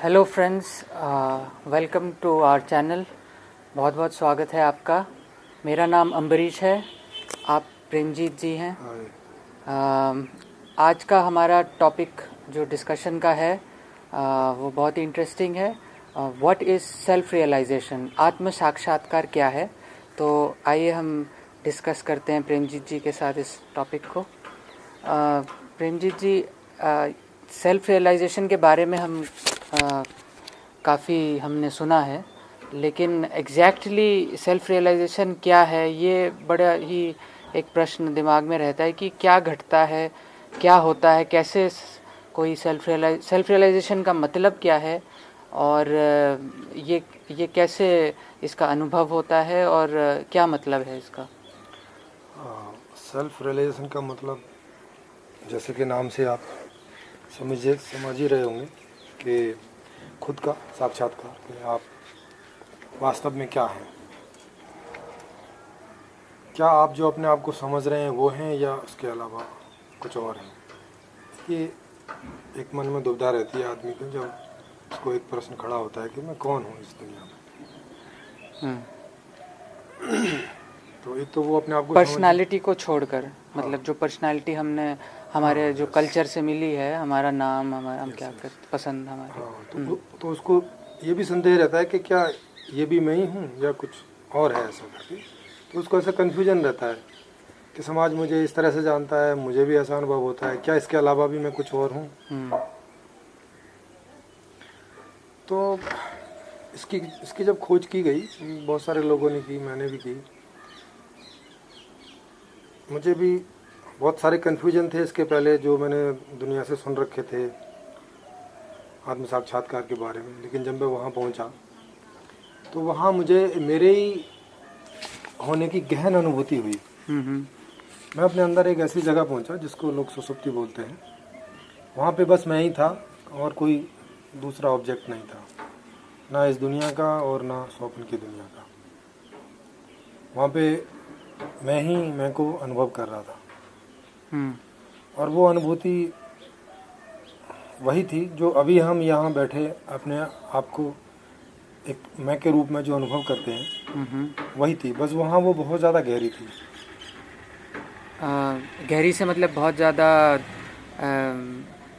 Hello friends, welcome to our channel. बहुत बहुत स्वागत है आपका। मेरा नाम अम्बरीश है, आप प्रेमजीत जी हैं। आज का हमारा टॉपिक जो डिस्कशन का है वो बहुत ही इंटरेस्टिंग है। व्हाट इज़ सेल्फ रियलाइजेशन, आत्म साक्षात्कार क्या है। तो आइए हम डिस्कस करते हैं प्रेमजीत जी के साथ इस टॉपिक को। प्रेमजीत जी, सेल्फ रियलाइजेशन के बारे में हम काफ़ी हमने सुना है, लेकिन एग्जैक्टली सेल्फ रियलाइजेशन क्या है, ये बड़ा ही एक प्रश्न दिमाग में रहता है कि क्या घटता है, क्या होता है, कैसे कोई सेल्फ रियलाइजेशन का मतलब क्या है, और ये कैसे इसका अनुभव होता है, और क्या मतलब है इसका। सेल्फ रियलाइजेशन का मतलब, जैसे कि नाम से आप समझ ही रहे होंगे कि खुद का साक्षात्कार, कि आप वास्तव में क्या हैं, क्या आप जो अपने आप को समझ रहे हैं वो हैं या उसके अलावा कुछ और हैं। ये एक मन में दुविधा रहती है आदमी को जब उसको एक प्रश्न खड़ा होता है कि मैं कौन हूँ इस दुनिया में। तो एक तो वो अपने आप को पर्सनालिटी को छोड़कर, मतलब जो पर्सनालिटी हमने हमारे जो कल्चर से मिली है, हमारा नाम, हमारा हम क्या करते पसंद हमारे, तो उसको ये भी संदेह रहता है कि क्या ये भी मैं ही हूँ या कुछ और है ऐसा करके। तो उसको ऐसा कन्फ्यूजन रहता है कि समाज मुझे इस तरह से जानता है, मुझे भी ऐसा अनुभव होता है, क्या इसके अलावा भी मैं कुछ और हूँ। तो इसकी जब खोज की गई, बहुत सारे लोगों ने की, मैंने भी की, मुझे भी बहुत सारे कन्फ्यूजन थे इसके पहले जो मैंने दुनिया से सुन रखे थे आत्म साक्षात्कार के बारे में। लेकिन जब मैं वहाँ पहुँचा तो वहाँ मुझे मेरे ही होने की गहन अनुभूति हुई। मैं अपने अंदर एक ऐसी जगह पहुँचा जिसको लोग सुसुप्ति बोलते हैं। वहाँ पे बस मैं ही था और कोई दूसरा ऑब्जेक्ट नहीं था, ना इस दुनिया का और ना स्वप्न की दुनिया का। वहाँ पे मैं ही मैं को अनुभव कर रहा था। और वो अनुभूति वही थी जो अभी हम यहाँ बैठे अपने आप को एक मैं के रूप में जो अनुभव करते हैं, वही थी। बस वहाँ वो बहुत ज़्यादा गहरी थी। गहरी से मतलब बहुत ज़्यादा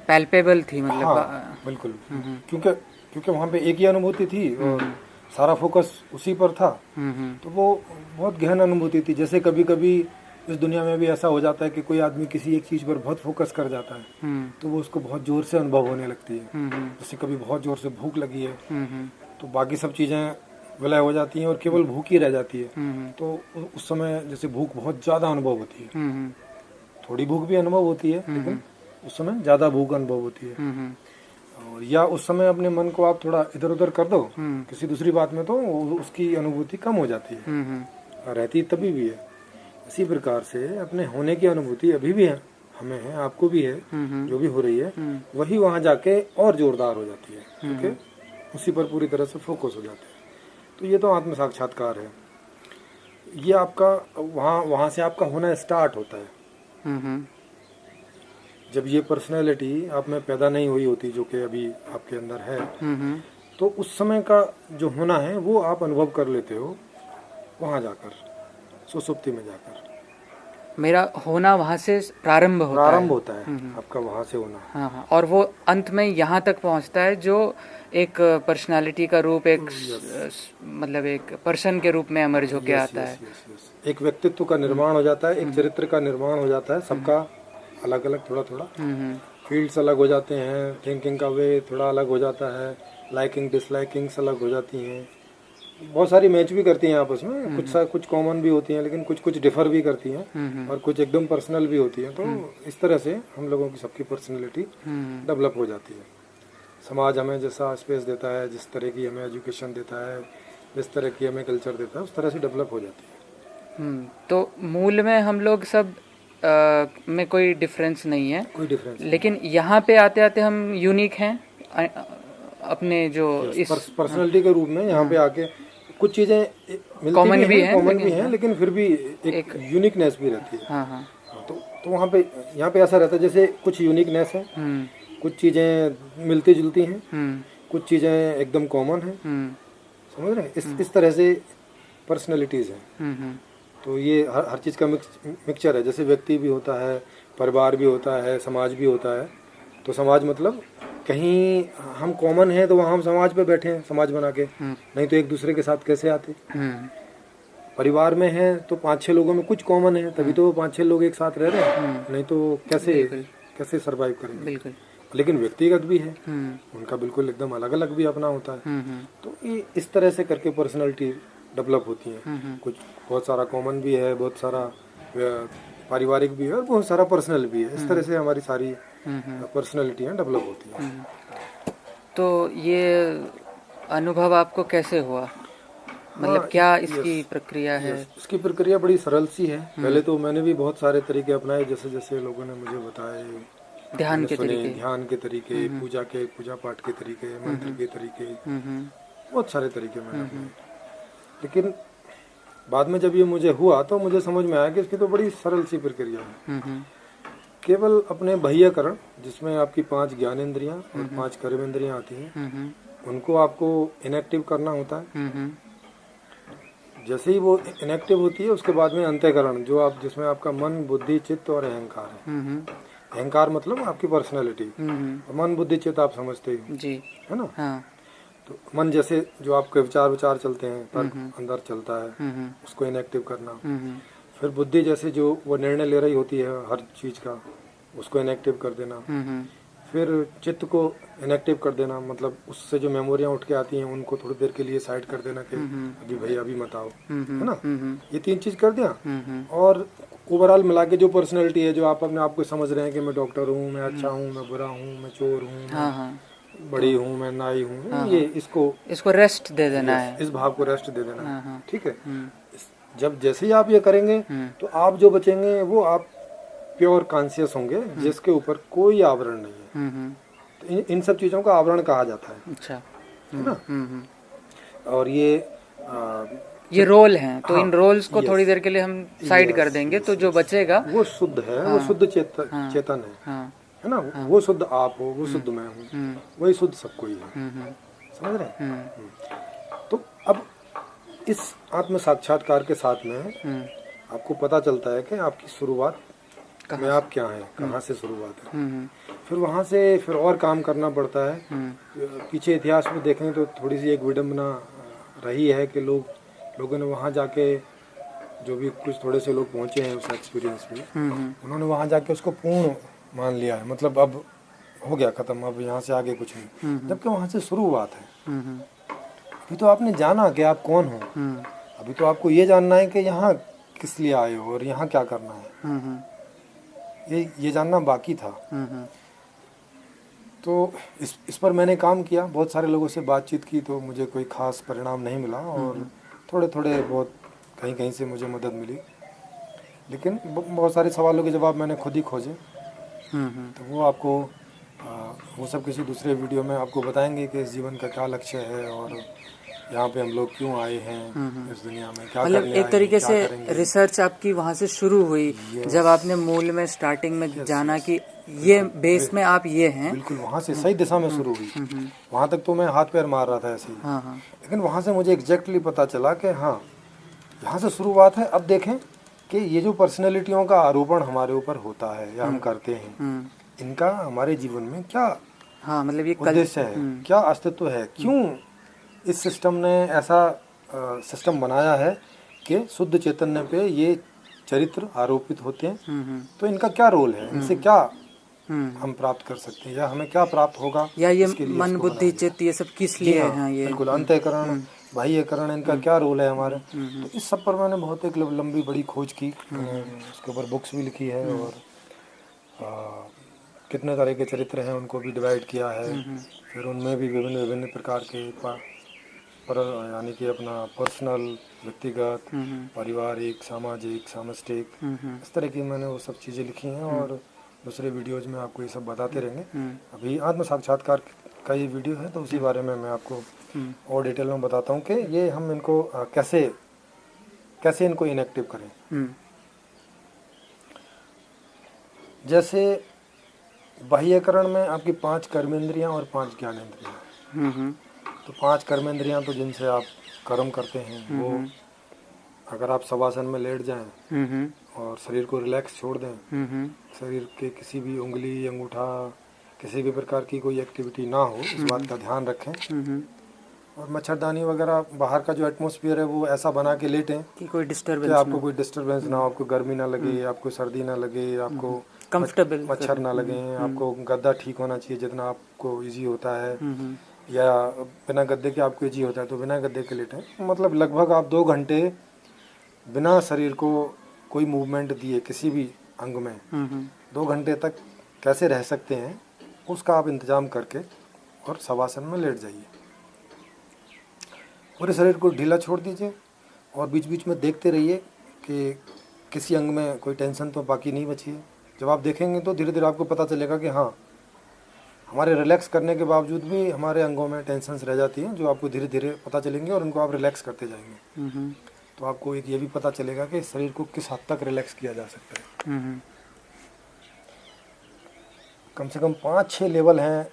पैल्पेबल थी, मतलब। हाँ, बिल्कुल। क्योंकि वहाँ पे एक ही अनुभूति थी और सारा फोकस उसी पर था। तो वो बहुत गहन अनुभूति थी। जैसे कभी कभी इस दुनिया में भी ऐसा हो जाता है कि कोई आदमी किसी एक चीज़ पर बहुत फोकस कर जाता है, तो वो उसको बहुत ज़ोर से अनुभव होने लगती है। जैसे कभी बहुत ज़ोर से भूख लगी है, तो बाकी सब चीज़ें विलय हो जाती हैं और केवल भूख ही रह जाती है। तो उस समय जैसे भूख बहुत ज़्यादा अनुभव होती है, थोड़ी भूख भी अनुभव होती है, लेकिन उस समय ज़्यादा भूख अनुभव होती है। और या उस समय अपने मन को आप थोड़ा इधर उधर कर दो किसी दूसरी बात में, तो उसकी अनुभूति कम हो जाती है, और रहती तभी भी है। इसी प्रकार से अपने होने की अनुभूति अभी भी है, हमें है, आपको भी है, जो भी हो रही है वही वहाँ जाके और जोरदार हो जाती है, क्योंकि उसी पर पूरी तरह से फोकस हो जाते हैं। तो ये तो आत्म साक्षात्कार है। ये आपका वहाँ से आपका होना स्टार्ट होता है। जब ये पर्सनैलिटी आप में पैदा नहीं हुई होती, जो कि अभी आपके अंदर है, तो उस समय का जो होना है वो आप अनुभव कर लेते हो वहाँ जाकर, सुसुप्ति में जाकर। मेरा होना वहाँ से प्रारंभ होता है। आपका वहाँ से होना। हाँ, और वो अंत में यहाँ तक पहुँचता है जो एक पर्सनालिटी का रूप, एक मतलब एक पर्सन के रूप में इमर्ज होके आता है। एक व्यक्तित्व का निर्माण हो जाता है, एक चरित्र का निर्माण हो जाता है। सबका अलग अलग, थोड़ा थोड़ा फील्ड्स अलग हो जाते हैं, थिंकिंग का वे थोड़ा अलग हो जाता है, लाइकिंग डिसलाइकिंग्स अलग हो जाती हैं, बहुत सारी मैच भी करती हैं आपस में, कुछ कॉमन भी होती हैं, लेकिन कुछ डिफर भी करती हैं, और कुछ एकदम पर्सनल भी होती हैं। तो इस तरह से हम लोगों की सबकी पर्सनैलिटी डेवलप हो जाती है। समाज हमें जैसा स्पेस देता है, जिस तरह की हमें एजुकेशन देता है, जिस तरह की हमें कल्चर देता है, उस तरह से डेवलप हो जाती है। तो मूल में हम लोग सब में कोई डिफरेंस नहीं है, कोई डिफरेंस, लेकिन यहाँ पे आते आते हम यूनिक हैं अपने जो इस पर्सनालिटी के रूप में। यहाँ पे आके कुछ चीज़ें कॉमन भी हैं, लेकिन फिर भी एक यूनिकनेस भी रहती है। तो वहाँ पे यहाँ पे ऐसा रहता है जैसे कुछ यूनिकनेस है, कुछ चीज़ें मिलती जुलती हैं, कुछ चीज़ें एकदम कॉमन हैं, समझ रहे हैं, इस तरह से पर्सनैलिटीज़ हैं। तो ये हर चीज़ का मिक्सचर है। जैसे व्यक्ति भी होता है, परिवार भी होता है, समाज भी होता है। तो समाज मतलब कहीं हम कॉमन हैं तो वहाँ हम समाज पे बैठे हैं, समाज बना के, नहीं तो एक दूसरे के साथ कैसे आते। परिवार में हैं तो 5-6 लोगों में कुछ कॉमन है, तभी तो 5-6 लोग एक साथ रह रहे हैं, नहीं तो कैसे सरवाइव करेंगे। लेकिन व्यक्तिगत भी है, उनका बिल्कुल एकदम अलग अलग भी अपना होता है। तो ये इस तरह से करके पर्सनैलिटी डेवलप होती है। कुछ बहुत सारा कॉमन भी है, बहुत सारा पारिवारिक भी है और बहुत सारा पर्सनल भी है। इस तरह से हमारी सारी पर्सनैलिटियाँ डेवलप होती हैं। तो ये अनुभव आपको कैसे हुआ, मतलब क्या इसकी प्रक्रिया है? इसकी प्रक्रिया बड़ी सरल सी है। पहले तो मैंने भी बहुत सारे तरीके अपनाए, जैसे जैसे लोगों ने मुझे बताए, ध्यान के तरीके, पूजा पाठ के तरीके, मंत्र के तरीके, बहुत सारे तरीके मैंने अपनाए। लेकिन बाद में जब ये मुझे हुआ तो मुझे समझ में आया कि इसकी तो बड़ी सरल सी प्रक्रिया है। केवल अपने बाह्यकरण, जिसमें आपकी 5 ज्ञानेंद्रियां और 5 कर्मेंद्रियां आती हैं, उनको आपको इनएक्टिव करना होता है। जैसे ही वो इनएक्टिव होती है उसके बाद में अंतःकरण, जो आप जिसमें आपका मन, बुद्धि, चित्त और अहंकार है। अहंकार मतलब आपकी पर्सनैलिटी। मन, बुद्धि, चित्त आप समझते ही जी, है ना। हाँ। तो मन जैसे जो आपके विचार चलते हैं, तर्क अंदर चलता है, उसको इनएक्टिव करना। फिर बुद्धि जैसे जो वो निर्णय ले रही होती है हर चीज का, उसको इनएक्टिव कर देना। फिर चित्त को इनएक्टिव कर देना, मतलब उससे जो मेमोरियां उठ के आती हैं उनको थोड़ी देर के लिए साइड कर देना कि अभी भैया अभी मत आओ, है ना। ये 3 चीज कर दिया। और ओवरऑल मिला के जो पर्सनैलिटी है, जो आप अपने आप को समझ रहे हैं कि मैं डॉक्टर हूँ, मैं अच्छा हूँ, मैं बुरा हूँ, मैं चोर हूँ, बड़ी हूँ, मैं नाई हूँ, ये इसको रेस्ट दे देना है, इस भाव को रेस्ट दे देना है। ठीक है। जब जैसे ही आप ये करेंगे तो आप जो बचेंगे वो आप प्योर कॉन्शियस होंगे, जिसके ऊपर कोई आवरण नहीं है। तो इन सब चीजों का आवरण कहा जाता है। अच्छा, है ना। और ये रोल हैं, तो इन रोल्स को थोड़ी देर के लिए हम साइड कर देंगे, तो जो बचेगा वो शुद्ध है। वो शुद्ध चेतन है ना। वो शुद्ध आप हो, वो शुद्ध मैं हूँ, वही शुद्ध सब कोई है। समझ रहे हैं। तो अब इस आत्म साक्षात्कार के साथ में आपको पता चलता है कि आपकी शुरुआत में आप क्या हैं, कहाँ से शुरुआत है। फिर वहाँ से फिर और काम करना पड़ता है। पीछे इतिहास में देखें तो थोड़ी सी एक विडम्बना रही है कि लोगों ने वहाँ जाके, जो भी कुछ थोड़े से लोग पहुँचे हैं उस एक्सपीरियंस में, उन्होंने वहाँ जाके उसको पूर्ण मान लिया है, मतलब अब हो गया खत्म, अब यहाँ से आगे कुछ नहीं। जबकि वहाँ से शुरुआत है। अभी तो आपने जाना कि आप कौन हो, अभी तो आपको ये जानना है कि यहाँ किस लिए आए हो और यहाँ क्या करना है, ये जानना बाकी था। तो इस पर मैंने काम किया, बहुत सारे लोगों से बातचीत की, तो मुझे कोई खास परिणाम नहीं मिला और थोड़े थोड़े बहुत कहीं से मुझे मदद मिली। लेकिन बहुत सारे सवालों के जवाब मैंने खुद ही खोजे। तो वो आपको वो सब किसी दूसरे वीडियो में आपको बताएंगे कि इस जीवन का क्या लक्ष्य है और यहाँ पे हम लोग क्यों आए हैं, इस दुनिया में क्या करने आए हैं, एक तरीके से रिसर्च आपकी वहाँ से शुरू हुई। जब आपने मूल में स्टार्टिंग में जाना कि ये बेस में आप ये हैं, बिल्कुल वहाँ से सही दिशा में शुरू हुई। वहाँ तक तो मैं हाथ पैर मार रहा था ऐसे ही, लेकिन वहाँ से मुझे एग्जैक्टली पता चला कि हाँ यहाँ से शुरुआत है। अब देखें कि ये जो पर्सनैलिटियों का आरोपण हमारे ऊपर होता है या हम करते हैं, इनका हमारे जीवन में क्या मतलब ये उद्देश्य है, क्या अस्तित्व है, क्यों इस सिस्टम ने ऐसा सिस्टम बनाया है कि शुद्ध चैतन्य पे ये चरित्र आरोपित होते हैं। तो इनका क्या रोल है, इनसे क्या हम प्राप्त कर सकते हैं या हमें क्या प्राप्त होगा, या ये मन बुद्धि चित्त ये सब किस लिए है, ये बिल्कुल अंतःकरण बाह्यकरण, इनका क्या रोल है हमारे। तो इस सब पर मैंने बहुत एक लंबी बड़ी खोज की, उसके ऊपर बुक्स भी लिखी है और कितने तरह के चरित्र हैं उनको भी डिवाइड किया है। फिर उनमें भी विभिन्न प्रकार के यानी कि अपना पर्सनल, व्यक्तिगत, पारिवारिक, सामाजिक, सामष्टिक, इस तरह की मैंने वो सब चीज़ें लिखी हैं और दूसरे वीडियोज में आपको ये सब बताते रहेंगे। अभी आत्म साक्षात्कार का ये वीडियो है तो उसी बारे में मैं आपको और डिटेल में बताता हूँ कि ये हम इनको कैसे इनको इनएक्टिव करें। जैसे बाह्यकरण में आपकी 5 कर्मेंद्रियां और 5 ज्ञानेंद्रियां, तो 5 कर्मेंद्रियां तो जिनसे आप कर्म करते हैं वो अगर आप शवासन में लेट जाएं और शरीर को रिलैक्स छोड़ दें, शरीर के किसी भी उंगली अंगूठा किसी भी प्रकार की कोई एक्टिविटी ना हो, इस बात का ध्यान रखें। और मच्छरदानी वगैरह बाहर का जो एटमॉस्फेयर है वो ऐसा बना के लेटें कि कोई डिस्टर्बेंस कि आपको कोई डिस्टर्बेंस ना हो, आपको गर्मी ना लगे, आपको सर्दी ना लगे, आपको कंफर्टेबल मच्छर ना लगे, आपको गद्दा ठीक होना चाहिए जितना आपको इजी होता है, या बिना गद्दे के आपको इजी होता है तो बिना गद्दे के लेटें। मतलब लगभग आप 2 घंटे बिना शरीर को कोई मूवमेंट दिए किसी भी अंग में 2 घंटे तक कैसे रह सकते हैं उसका आप इंतजाम करके और शवासन में लेट जाइए। पूरे शरीर को ढीला छोड़ दीजिए और बीच बीच में देखते रहिए कि किसी अंग में कोई टेंशन तो बाकी नहीं बची है। जब आप देखेंगे तो धीरे धीरे आपको पता चलेगा कि हाँ, हमारे रिलैक्स करने के बावजूद भी हमारे अंगों में टेंशन्स रह जाती हैं, जो आपको धीरे धीरे पता चलेंगे और उनको आप रिलैक्स करते जाएंगे। तो आपको एक ये भी पता चलेगा कि शरीर को किस हद तक रिलैक्स किया जा सकता है। कम से कम 5-6 लेवल हैं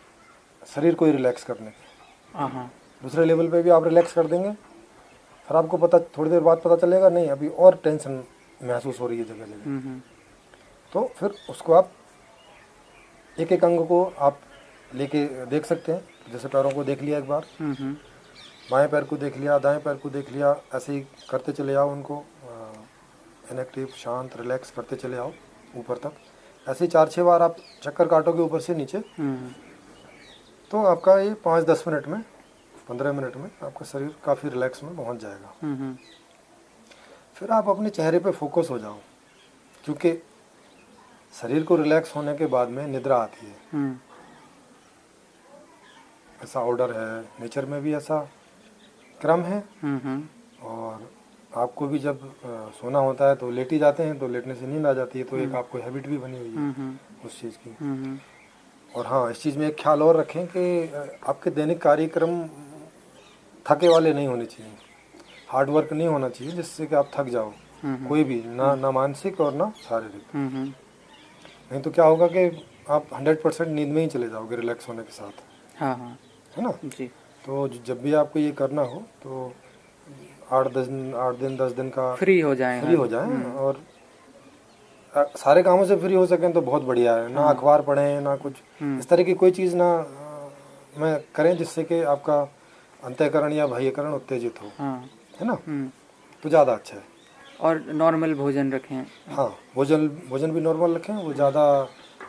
शरीर को ही रिलैक्स करने के। दूसरे लेवल पे भी आप रिलैक्स कर देंगे, फिर आपको पता थोड़ी देर बाद पता चलेगा नहीं अभी और टेंशन महसूस हो रही है जगह जगह। तो फिर उसको आप एक एक अंग को आप लेके देख सकते हैं। जैसे पैरों को देख लिया एक बार, बाएं पैर को देख लिया, दाएं पैर को देख लिया, ऐसे ही करते चले आओ उनको इनएक्टिव शांत रिलैक्स करते चले आओ ऊपर तक। ऐसे ही 4-6 बार आप चक्कर काटोगे ऊपर से नीचे, तो आपका ये 5-10 मिनट में 15 मिनट में आपका शरीर काफ़ी रिलैक्स में पहुंच जाएगा। फिर आप अपने चेहरे पे फोकस हो जाओ, क्योंकि शरीर को रिलैक्स होने के बाद में निद्रा आती है। ऐसा ऑर्डर है, नेचर में भी ऐसा क्रम है। और आपको भी जब सोना होता है तो लेट ही जाते हैं, तो लेटने से नींद आ जाती है। तो एक आपको हैबिट भी बनी हुई है उस चीज़ की। और हाँ, इस चीज़ में एक ख्याल और रखें कि आपके दैनिक कार्यक्रम थके वाले नहीं होने चाहिए, हार्ड वर्क नहीं होना चाहिए जिससे कि आप थक जाओ, कोई भी ना मानसिक और ना शारीरिक। नहीं तो क्या होगा कि आप 100% नींद में ही चले जाओगे रिलैक्स होने के साथ। हाँ, है ना जी। तो जब भी आपको ये करना हो तो 8 दिन 10 दिन का फ्री हो जाएं और सारे कामों से फ्री हो सकें तो बहुत बढ़िया है। ना अखबार पढ़ें, ना कुछ इस तरह की कोई चीज़ ना में करें जिससे कि आपका अंतःकरण या बाह्यकरण उत्तेजित हो। है ना, तो ज़्यादा अच्छा है। और नॉर्मल भोजन रखें। हाँ, भोजन भी नॉर्मल रखें, वो ज़्यादा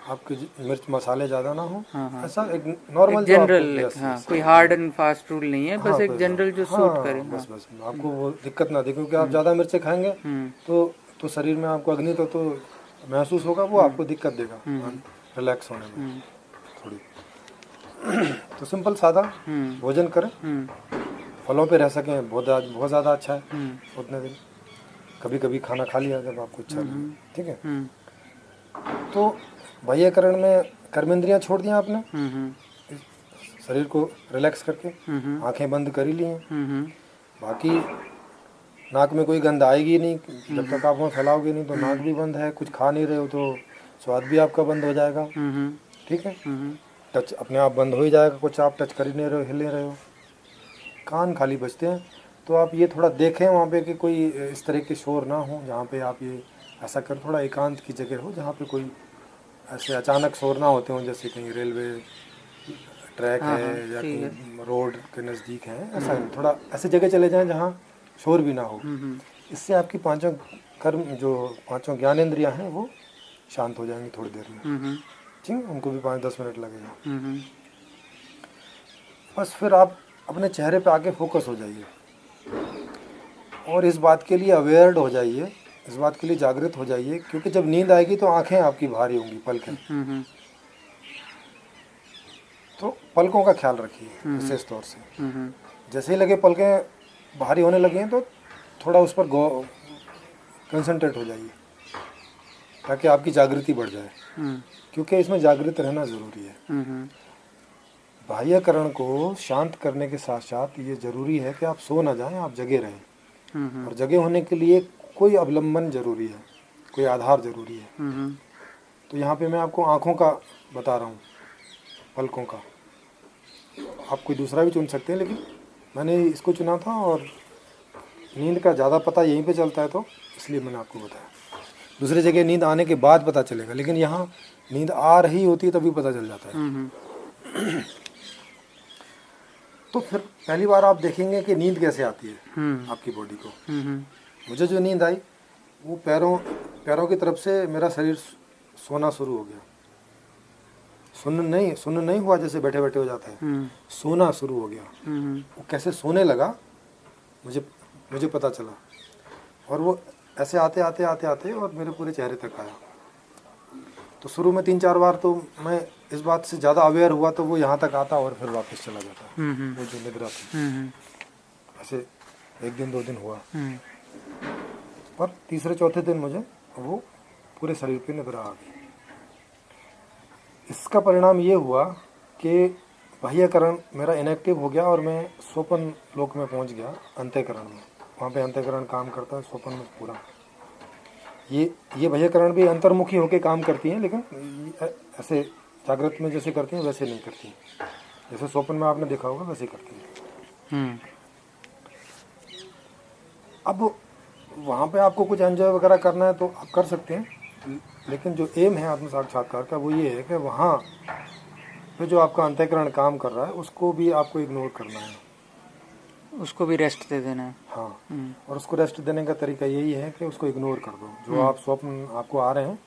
आपके मिर्च मसाले ज़्यादा ना हो। ऐसा एक नॉर्मल जनरल, कोई हार्ड एंड फास्ट रूल नहीं है, बस एक जनरल जो सूट करे। बस आपको वो दिक्कत ना दे, क्योंकि आप ज़्यादा मिर्चें खाएंगे तो शरीर में आपको अग्नि तो महसूस होगा, वो आपको दिक्कत देगा रिलैक्स होने में थोड़ी। तो सिंपल सादा भोजन करें, फलों पे रह सकें, बहुत ज़्यादा अच्छा है। उतने दिन कभी कभी खाना खा लिया जब आपको इच्छा लगे, ठीक है। तो बाह्यकरण में कर्मेंद्रियां छोड़ दिया आपने, शरीर को रिलैक्स करके आंखें बंद कर ही ली हैं। बाकी नाक में कोई गंध आएगी नहीं जब तक आप वहाँ फैलाओगे नहीं, तो नाक भी बंद है। कुछ खा नहीं रहे हो तो स्वाद भी आपका बंद हो जाएगा, ठीक है। टच अपने आप बंद हो ही जाएगा, कुछ आप टच कर ही नहीं रहे हो, हिल नहीं रहे हो। कान खाली बजते हैं, तो आप ये थोड़ा देखें वहाँ पे कि कोई इस तरह के शोर ना हो, जहाँ पे आप ये ऐसा कर थोड़ा एकांत की जगह हो जहाँ पे कोई ऐसे अचानक शोर ना होते हों, जैसे कहीं रेलवे ट्रैक है या कहीं रोड के नज़दीक है। ऐसा थोड़ा ऐसी जगह चले जाएं जहाँ शोर भी ना हो। इससे आपकी 5 कर्म जो 5 ज्ञानेंद्रियाँ हैं वो शांत हो जाएंगी थोड़ी देर में, ठीक है। उनको भी 5-10 मिनट लगेगा। बस फिर आप अपने चेहरे पे आके फोकस हो जाइए और इस बात के लिए अवेयर्ड हो जाइए, इस बात के लिए जागृत हो जाइए, क्योंकि जब नींद आएगी तो आंखें आपकी भारी होंगी, पलकें। तो पलकों का ख्याल रखिए विशेष तौर से। जैसे ही लगे पलकें भारी होने लगी हैं तो थोड़ा उस पर कंसंट्रेट हो जाइए ताकि आपकी जागृति बढ़ जाए, क्योंकि इसमें जागृत रहना ज़रूरी है। बाह्यकरण को शांत करने के साथ साथ ये ज़रूरी है कि आप सो ना जाएं, आप जगे रहें। और जगे होने के लिए कोई अवलंबन ज़रूरी है, कोई आधार ज़रूरी है। तो यहाँ पे मैं आपको आँखों का बता रहा हूँ, पलकों का। आप कोई दूसरा भी चुन सकते हैं, लेकिन मैंने इसको चुना था और नींद का ज़्यादा पता यहीं पे चलता है, तो इसलिए मैंने आपको बताया। दूसरी जगह नींद आने के बाद पता चलेगा, लेकिन यहाँ नींद आ रही होती है तभी पता चल जाता है। तो फिर पहली बार आप देखेंगे कि नींद कैसे आती है आपकी बॉडी को। मुझे जो नींद आई वो पैरों की तरफ से मेरा शरीर सोना शुरू हो गया। सुन्न नहीं हुआ जैसे बैठे बैठे हो जाता है, सोना शुरू हो गया। वो कैसे सोने लगा मुझे पता चला, और वो ऐसे आते आते आते आते और मेरे पूरे चेहरे तक आया। तो शुरू में 3-4 बार तो मैं इस बात से ज़्यादा अवेयर हुआ, तो वो यहाँ तक आता और फिर वापस चला जाता। वो जो निद्रा थी, ऐसे 1 दिन 2 दिन हुआ, पर तीसरे चौथे दिन मुझे वो पूरे शरीर पे निद्रा आ गई। इसका परिणाम ये हुआ कि बाह्यकरण मेरा इनएक्टिव हो गया और मैं स्वप्न लोक में पहुंच गया, अंतःकरण में। वहाँ पे अंतःकरण काम करता है स्वप्न में पूरा। ये बाह्यकरण भी अंतर्मुखी होकर काम करती हैं, लेकिन ऐसे जागृत में जैसे करती हैं वैसे नहीं करती। जैसे स्वप्न में आपने देखा होगा वैसे करती हैं। अब वहाँ पे आपको कुछ एंजॉय वगैरह करना है तो आप कर सकते हैं, लेकिन जो एम है आत्म साक्षात्कार का वो ये है कि वहाँ पे जो आपका अंतःकरण काम कर रहा है उसको भी आपको इग्नोर करना है, उसको भी रेस्ट दे देना है। हाँ, और उसको रेस्ट देने का तरीका यही है कि उसको इग्नोर कर दो। जो आप स्वप्न आपको आ रहे हैं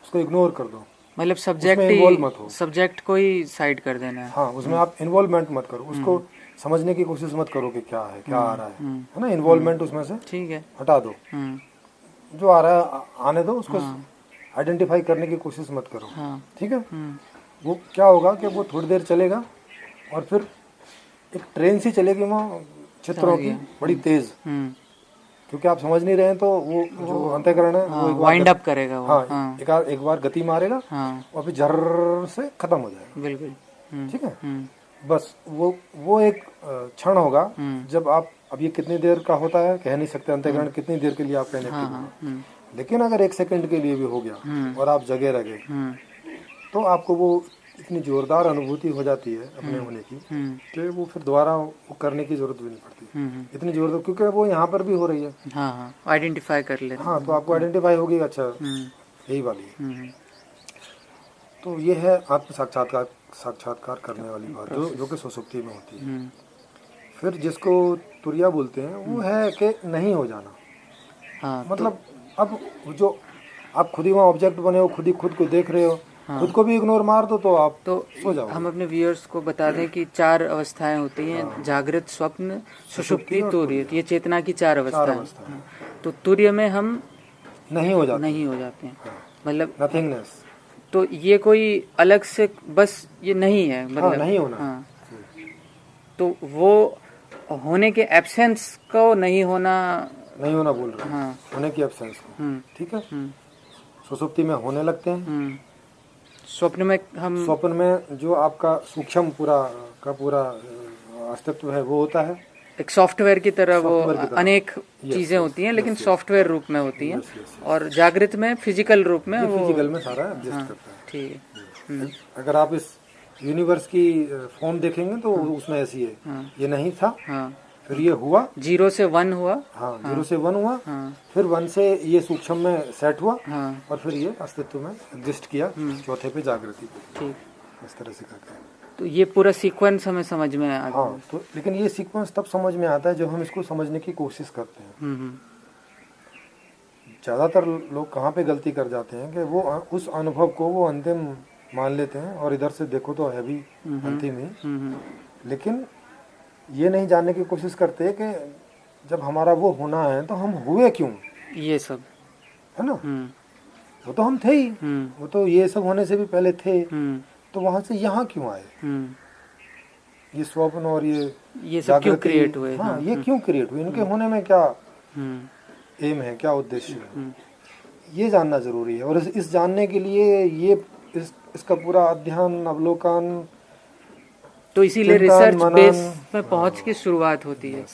उसको इग्नोर कर दो, मतलब सब्जेक्ट को ही साइड कर देना है। हाँ, उसमें आप इन्वॉल्वमेंट मत करो, उसको समझने की कोशिश मत करो कि क्या है, क्या आ रहा है ना। इन्वॉल्वमेंट उसमें से ठीक है हटा दो, जो आ रहा है आने दो, उसको आइडेंटिफाई करने की कोशिश मत करो। ठीक है, वो क्या होगा कि वो थोड़ी देर चलेगा और फिर एक ट्रेन सी चलेगी वहाँ चित्रों की, बड़ी तेज, क्योंकि आप समझ नहीं रहे हैं, तो वो जो अंतःकरण है वो वाइंड अप करेगा वो। हाँ, एक बार गति मारेगा और फिर झर्र से खत्म हो जाएगा। बिल्कुल। ठीक है, बस वो एक क्षण होगा जब आप, अब ये कितनी देर का होता है कह नहीं सकते, अंतःकरण कितनी देर के लिए आपका इनएक्टिव होगा, लेकिन अगर 1 सेकंड के लिए भी हो गया और आप जगे रह गए तो आपको वो इतनी जोरदार अनुभूति हो जाती है अपने होने की कि वो फिर दोबारा वो करने की जरूरत भी नहीं पड़ती इतनी जोरदार, क्योंकि वो यहाँ पर भी हो रही है। हाँ, आइडेंटिफाई कर ले। हाँ, तो आपको आइडेंटिफाई होगी, अच्छा यही वाली है। तो ये है आत्म साक्षात्कार करने वाली बात, जो कि सुसुप्ति में होती है। फिर जिसको तुरिया बोलते हैं वो है कि नहीं हो जाना। हाँ, मतलब अब जो आप खुद ही वहाँ ऑब्जेक्ट बने हो, खुद ही खुद को देख रहे हो, खुद को भी इग्नोर मार दो तो आप सो जाओ। हम अपने व्यूअर्स को बता दें कि 4 अवस्थाएं होती हैं, जागृत, स्वप्न, सुषुप्ति, तुर्य। ये चेतना की 4 अवस्थाएं। तो तुर्य में हम नहीं हो जाते हैं। मतलब नथिंगनेस। तो ये कोई अलग से बस ये नहीं है, मतलब नहीं होना। तो वो होने के एब्सेंस को नहीं होना बोल रहे हैं। होने की एब्सेंस को। ठीक है, सुसुप्ति में होने लगते हैं। स्वप्न में जो आपका सूक्ष्म पूरा अस्तित्व है वो होता है एक सॉफ्टवेयर की तरह। वो अनेक चीजें होती हैं, लेकिन सॉफ्टवेयर रूप में होती हैं। और जागृत में फिजिकल रूप में, फिजिकल में सारा एग्जिस्ट करता है। ठीक है। अगर आप इस यूनिवर्स की फॉर्म देखेंगे तो उसमें ऐसी है। ये नहीं था, फिर ये हुआ, 0 से 1 हुआ। 0 से 1 हुआ, फिर 1 से ये सूक्ष्म में सेट हुआ, और फिर ये अस्तित्व में एग्जिस्ट किया, चौथे पे जागृति पे। ठीक, इस तरह से करके। तो ये पूरा सीक्वेंस हमें समझ में आ गया। तो लेकिन ये सीक्वेंस तब समझ में आता है जब हम इसको समझने की कोशिश करते हैं। ज्यादातर लोग कहाँ पे गलती कर जाते हैं कि वो उस अनुभव को वो अंतिम मान लेते हैं, और इधर से देखो तो है भी अंतिम ही, लेकिन ये नहीं जानने की कोशिश करते कि जब हमारा वो होना है तो हम हुए क्यों, ये सब है ना। वो तो हम थे ही, वो तो ये सब होने से भी पहले थे, तो वहां से यहाँ क्यों आए, ये स्वप्न और ये सब क्यों क्रिएट हुए। ये क्यों क्रिएट हुए, इनके होने में क्या एम है, क्या उद्देश्य है, ये जानना जरूरी है। और इस जानने के लिए इसका पूरा अध्ययन, अवलोकन, तो इसीलिए रिसर्च बेस में पहुंच की शुरुआत होती है।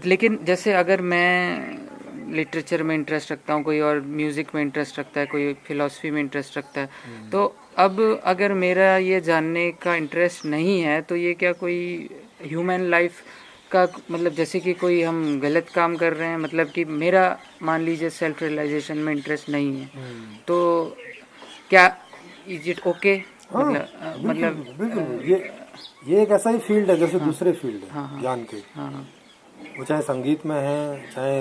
लेकिन जैसे अगर मैं लिटरेचर में इंटरेस्ट रखता हूँ, कोई और म्यूज़िक में इंटरेस्ट रखता है, कोई फिलॉसफी में इंटरेस्ट रखता है। तो अब अगर मेरा ये जानने का इंटरेस्ट नहीं है तो ये क्या कोई ह्यूमन लाइफ का मतलब जैसे कि कोई हम गलत काम कर रहे हैं, मतलब कि मेरा मान लीजिए सेल्फ रियलाइजेशन में इंटरेस्ट नहीं है तो क्या इज इट ओके? हाँ, मतलब बिल्कुल ये एक ऐसा ही फील्ड है जैसे दूसरे फील्ड है ज्ञान के। वो चाहे संगीत में है, चाहे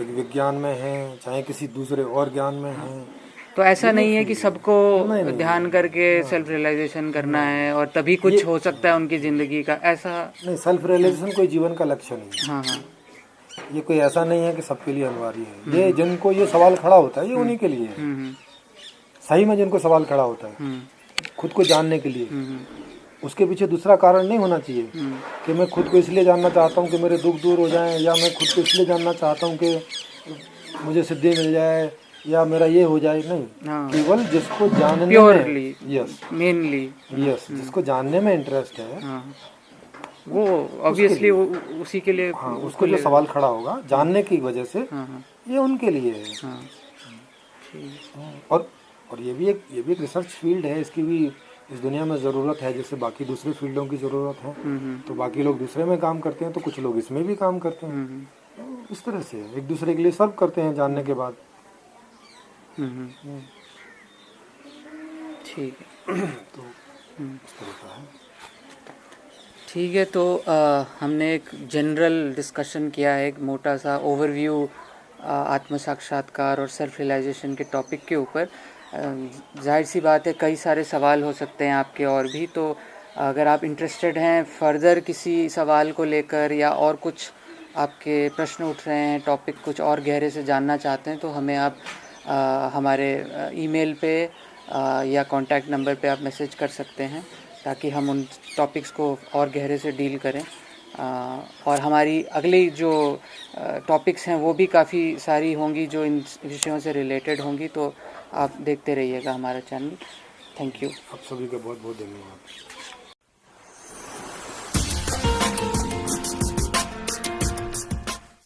विज्ञान में है, चाहे किसी दूसरे और ज्ञान में है। तो ऐसा नहीं है कि सबको ध्यान करके सेल्फ रियलाइजेशन करना है और तभी कुछ हो सकता है उनकी जिंदगी का, ऐसा नहीं। सेल्फ रियलाइजेशन कोई जीवन का लक्ष्य नहीं है। हाँ। ये कोई ऐसा नहीं है कि सबके लिए अनिवार्य है। ये जिनको ये सवाल खड़ा होता है ये उन्हीं के लिए है। सही में जिनको सवाल खड़ा होता है खुद को जानने के लिए, उसके पीछे दूसरा कारण नहीं होना चाहिए कि मैं खुद को इसलिए जानना चाहता हूँ कि मेरे दुख दूर हो जाएं, या मैं खुद को इसलिए जानना चाहता हूँ कि मुझे सिद्धि मिल जाए या मेरा ये हो जाए। नहीं, केवल जिसको जानने में, यस मेनली, यस जिसको जानने में इंटरेस्ट है वो ऑब्वियसली उसी के लिए, हाँ, उसको जो सवाल खड़ा होगा जानने की वजह से ये उनके लिए है। और ये भी एक रिसर्च फील्ड है, इसकी भी इस दुनिया में ज़रूरत है जैसे बाकी दूसरे फील्डों की ज़रूरत है। तो बाकी लोग दूसरे में काम करते हैं तो कुछ लोग इसमें भी काम करते हैं। इस तरह से एक दूसरे के लिए सर्व करते हैं जानने के बाद। ठीक है। तो इस तरह का है। ठीक है, तो हमने एक जनरल डिस्कशन किया है, एक मोटा सा ओवरव्यू आत्म साक्षात्कार और सेल्फ रियलाइजेशन के टॉपिक के ऊपर। जाहिर सी बात है कई सारे सवाल हो सकते हैं आपके और भी, तो अगर आप इंटरेस्टेड हैं फर्दर किसी सवाल को लेकर या और कुछ आपके प्रश्न उठ रहे हैं, टॉपिक कुछ और गहरे से जानना चाहते हैं, तो हमें आप हमारे ईमेल पे या कॉन्टैक्ट नंबर पे आप मैसेज कर सकते हैं ताकि हम उन टॉपिक्स को और गहरे से डील करें। और हमारी अगली जो टॉपिक्स हैं वो भी काफ़ी सारी होंगी जो इन विषयों से रिलेटेड होंगी, तो आप देखते रहिएगा हमारा चैनल। Thank you. आप सभी का बहुत बहुत धन्यवाद।